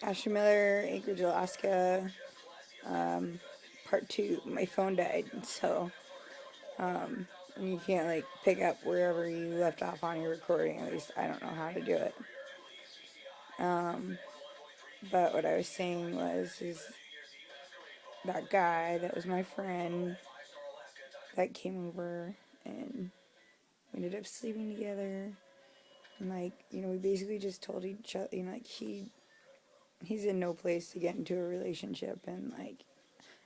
Ashley Miller, Anchorage, Alaska. Um, part two, my phone died, so you can't like pick up wherever you left off on your recording. At least I don't know how to do it. Um, but what I was saying was, is that guy that was my friend that came over and we ended up sleeping together. And like, we basically just told each other, like he's in no place to get into a relationship, and like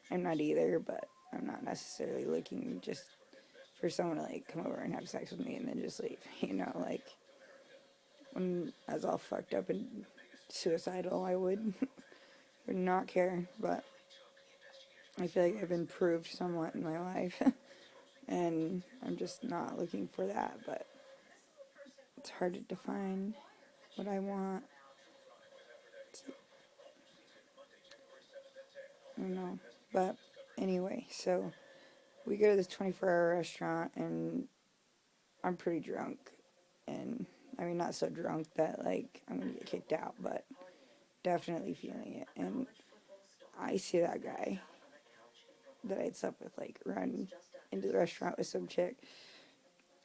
I'm not either, but I'm not necessarily looking just for someone to like come over and have sex with me and then just leave. Like when I was all fucked up and suicidal, I would not care. But I feel like I've improved somewhat in my life, and I'm just not looking for that. But it's hard to define what I want. I don't know. But anyway, so we go to this 24-hour restaurant, and I'm pretty drunk. And I mean, not so drunk that like I'm gonna get kicked out, but definitely feeling it. And I see that guy that I'd slept with like run into the restaurant with some chick,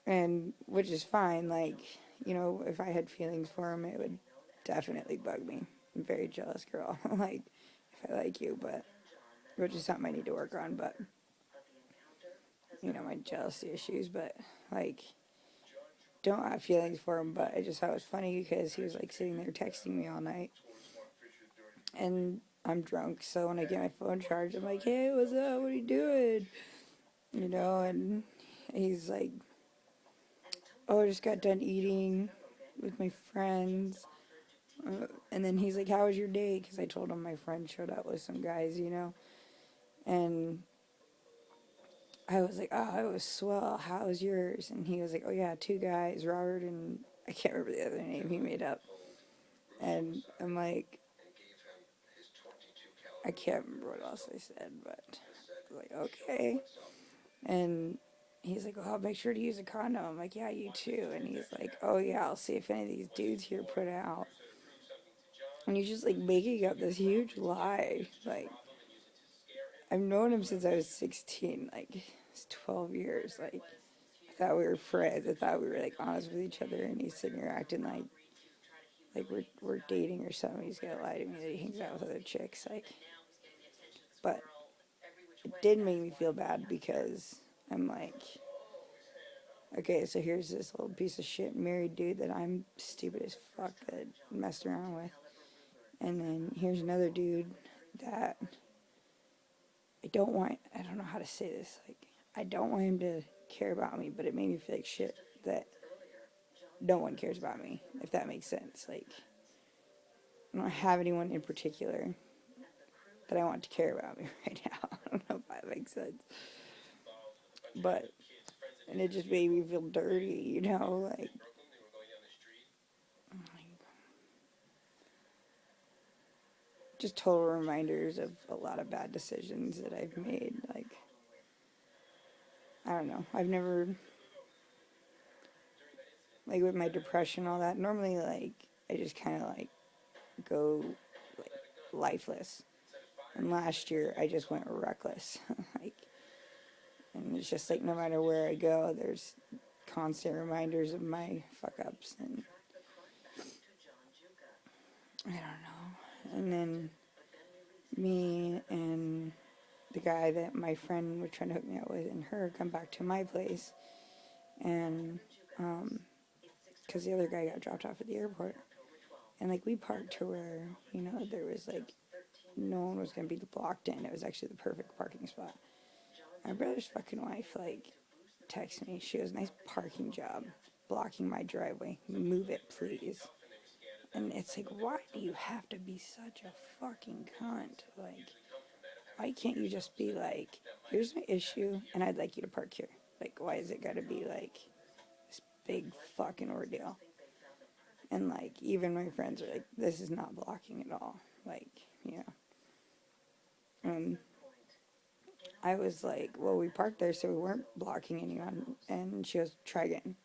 and which is fine. Like, if I had feelings for him, it would definitely bug me. I'm a very jealous girl. Like, if I like you, but which is something I need to work on. But my jealousy issues. But like, don't have feelings for him. But I just thought it was funny because he was like sitting there texting me all night, and I'm drunk. So when I get my phone charged, I'm like, "Hey, what's up? What are you doing?" And he's like, "Oh, I just got done eating with my friends." And then he's like, "How was your day?" Because I told him my friend showed up with some guys. And I was like, "Oh, it was swell. How was yours?" And he was like, "Oh, yeah, two guys, Robert and I can't remember the other name he made up." And I'm like, I can't remember what else I said, but I was like, okay. And he's like, "Oh, I'll make sure to use a condom." I'm like, "Yeah, you too." And he's like, "Oh, yeah, I'll see if any of these dudes here put out." And he's just like making up this huge lie. Like, I've known him since I was 16. Like, it's 12 years. Like, I thought we were friends. I thought we were like honest with each other. And he's sitting here acting like we're dating or something. He's gonna lie to me that he hangs out with other chicks. Like, but it did make me feel bad because I'm like, okay, so here's this little piece of shit married dude that I'm stupid as fuck that messed around with. And then here's another dude that I don't know how to say this. Like, I don't want him to care about me, but it made me feel like shit that no one cares about me, if that makes sense. Like, I don't have anyone in particular that I want to care about me right now. I don't know if that makes sense. But, and it just made me feel dirty. Like, just total reminders of a lot of bad decisions that I've made. Like, I don't know. I've never, like, with my depression, all that, normally, like, I just kind of, like, go, like, lifeless. And last year, I just went reckless. Like, and it's just like no matter where I go, there's constant reminders of my fuck ups. And I don't know. And then me and the guy that my friend was trying to hook me up with and her come back to my place. And, because the other guy got dropped off at the airport. And, like, we parked to where, there was, like, no one was going to be blocked in. It was actually the perfect parking spot. My brother's fucking wife, like, texted me. She goes, "Nice parking job, blocking my driveway. Move it, please." And it's like, why do you have to be such a fucking cunt? Like, why can't you just be like, "Here's my issue, and I'd like you to park here"? Like, why is it gotta be, like, this big fucking ordeal? And, like, even my friends are like, "This is not blocking at all." Like, And I was like, "Well, we parked there, so we weren't blocking anyone." And she goes, "Try again."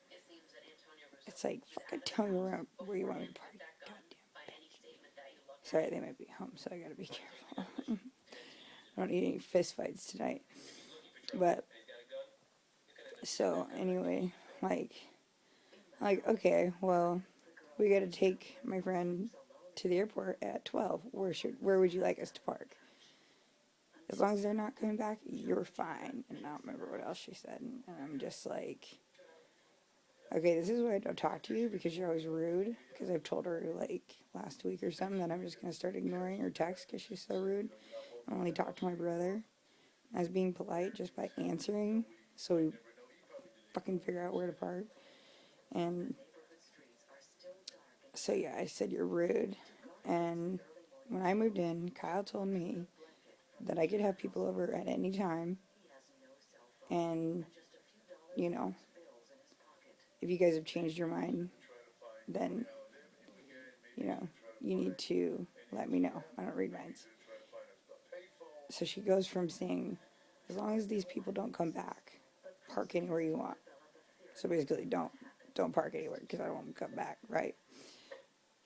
It's like, fucking tell me where you want me to park, goddamn bitch. Sorry, they might be home, so I gotta be careful. I don't need any fist fights tonight. But, so, anyway, okay, well, we gotta take my friend to the airport at 12. Where would you like us to park? As long as they're not coming back, you're fine. And I don't remember what else she said. And I'm just like, okay, this is why I don't talk to you, because you're always rude. Because I've told her, like, last week or something that I'm just going to start ignoring her texts because she's so rude. I only talk to my brother. I was being polite just by answering, so we fucking figure out where to park. And so, yeah, I said, you're rude. And when I moved in, Kyle told me that I could have people over at any time. And, you know, if you guys have changed your mind, then, you know, you need to let me know. I don't read minds. So she goes from saying, as long as these people don't come back, park anywhere you want. So basically, don't park anywhere because I don't want them to come back, right?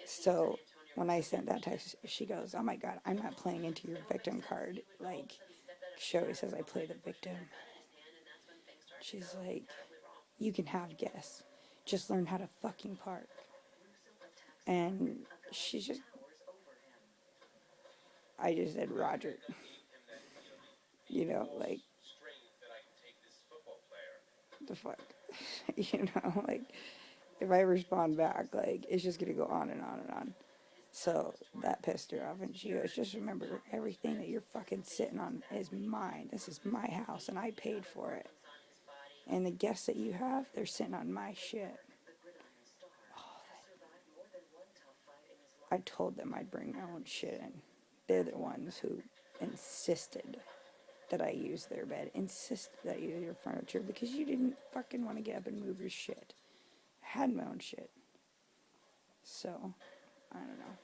So when I sent that text, she goes, oh my God, I'm not playing into your victim card. Like, she always says I play the victim. She's like, you can have guests. Just learn how to fucking park. And she's just, I just said, Roger. You know, like, the fuck. You know, like, if I respond back, like, it's just gonna go on and on and on. So that pissed her off, and she goes, just remember, everything that you're fucking sitting on is mine. This is my house, and I paid for it. And the guests that you have, they're sitting on my shit. I told them I'd bring my own shit in. They're the ones who insisted that I use their bed, insisted that I use your furniture, because you didn't fucking want to get up and move your shit. I had my own shit. So, I don't know.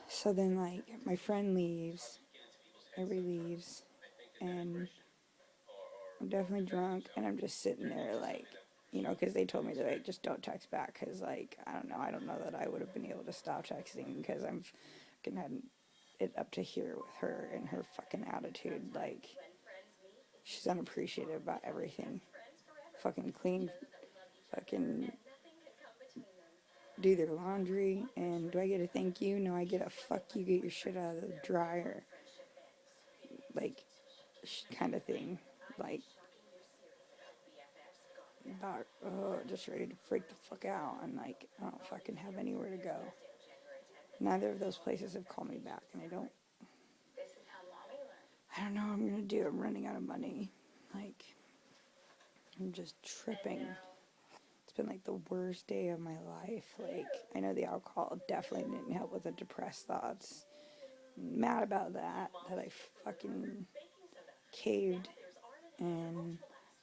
So then, like, my friend leaves, everybody leaves, and I'm definitely drunk, and I'm just sitting there, like, you know, because they told me that I just don't text back, because, like, I don't know that I would have been able to stop texting, because I'm fucking had it up to here with her and her fucking attitude, like, she's unappreciative about everything. Fucking clean, fucking do their laundry, and do I get a thank you? No, I get a fuck you, get your shit out of the dryer, like, kind of thing, like, about, just ready to freak the fuck out, and, like, I don't fucking have anywhere to go. Neither of those places have called me back, and I don't know what I'm gonna do. I'm running out of money, like, I'm just tripping. It's been, like, the worst day of my life. Like, I know the alcohol definitely didn't help with the depressed thoughts. I'm mad about that I fucking caved, and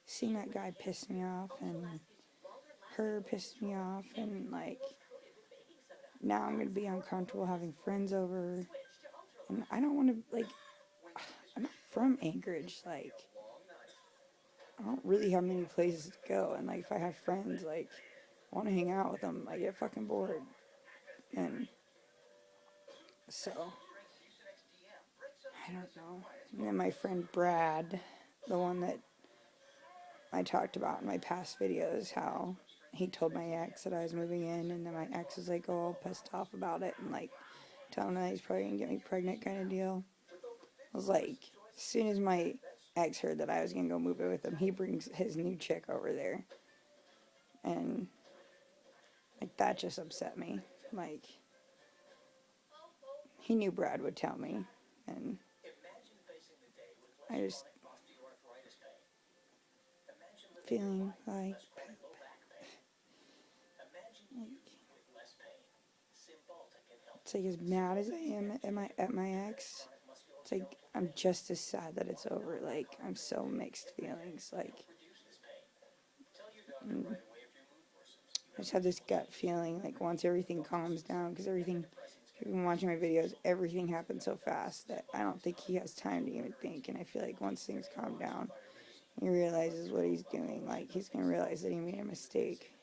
seeing that guy pissed me off, and her pissed me off, and, like, now I'm gonna be uncomfortable having friends over, and I don't want to, like, I'm not from Anchorage, like, I don't really have many places to go, and, like, if I have friends, like, I want to hang out with them, I get fucking bored, and so, I don't know. And then my friend Brad, the one that I talked about in my past videos, how he told my ex that I was moving in, and then my ex was, like, all pissed off about it, and, like, telling him that he's probably gonna get me pregnant kind of deal. I was like, as soon as my ex heard that I was gonna go move in with him, he brings his new chick over there, and, like, that just upset me. Like, he knew Brad would tell me, and I just feeling like it's like, as mad as I am at my ex, it's like I'm just as sad that it's over. Like, I'm so mixed feelings. Like, I just have this gut feeling, like, once everything calms down, because everything, if you've been watching my videos, everything happens so fast that I don't think he has time to even think. And I feel like once things calm down, he realizes what he's doing. Like, he's gonna realize that he made a mistake.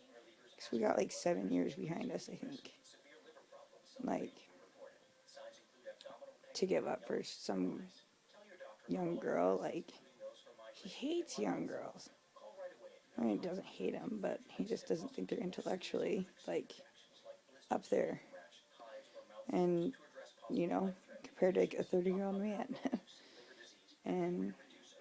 Because we got like 7 years behind us, I think. like, to give up for some young girl. Like, he hates young girls. I mean, he doesn't hate them, but he just doesn't think they're intellectually, like, up there. And, compared to, like, a 30-year-old man. And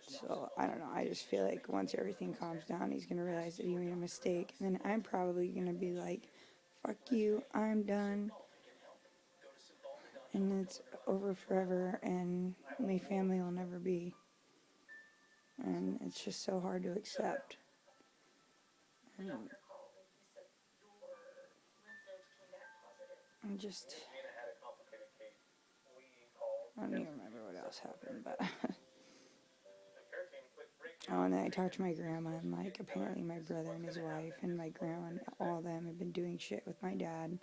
so, I don't know. I just feel like once everything calms down, he's going to realize that he made a mistake. And then I'm probably going to be like, fuck you, I'm done. And it's over forever, and my family will never be. And it's just so hard to accept. And I'm just, I don't even remember what else happened, but oh, and then I talked to my grandma, and like apparently my brother and his wife and my grandma and all of them have been doing shit with my dad.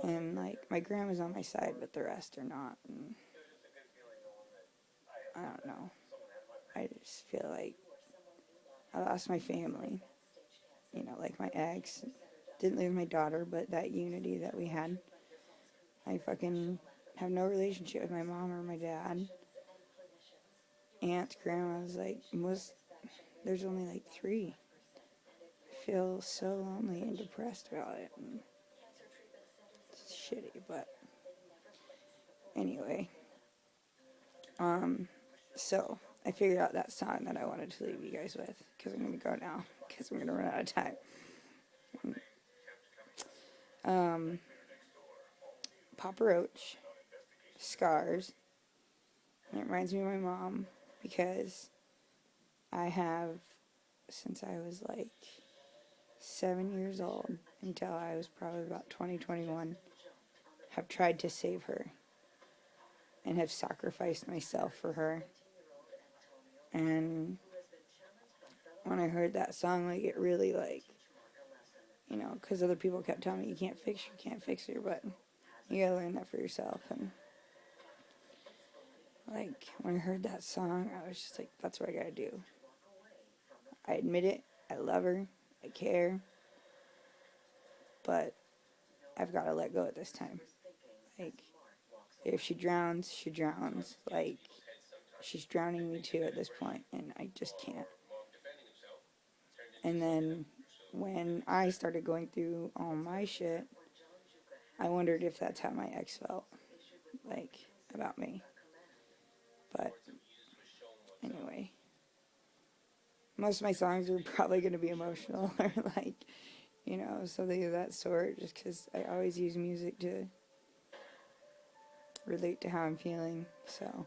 And like my grandma's on my side, but the rest are not. And I don't know. I just feel like I lost my family. Like my ex didn't leave my daughter, but that unity that we had. I fucking have no relationship with my mom or my dad. Aunts, grandmas, like there's only like 3. I feel so lonely and depressed about it. And it's shitty, but anyway. So I figured out that song that I wanted to leave you guys with, because I'm gonna go now, because I'm gonna run out of time. Papa Roach, Scars. And it reminds me of my mom, because I have, since I was like 7 years old until I was probably about 20, 21, have tried to save her and have sacrificed myself for her. And when I heard that song, like, it really, like, because other people kept telling me, you can't fix her, but you gotta learn that for yourself. And like, when I heard that song, I was just like, that's what I gotta do. I admit it, I love her, I care, but I've gotta let go at this time. Like, if she drowns, she drowns. Like, she's drowning me too at this point, and I just can't. And then when I started going through all my shit, I wondered if that's how my ex felt, like, about me. But anyway, most of my songs are probably going to be emotional or like, something of that sort, just because I always use music to relate to how I'm feeling. So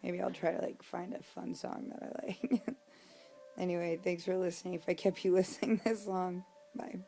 maybe I'll try to like find a fun song that I like. Anyway, thanks for listening. If I kept you listening this long, bye.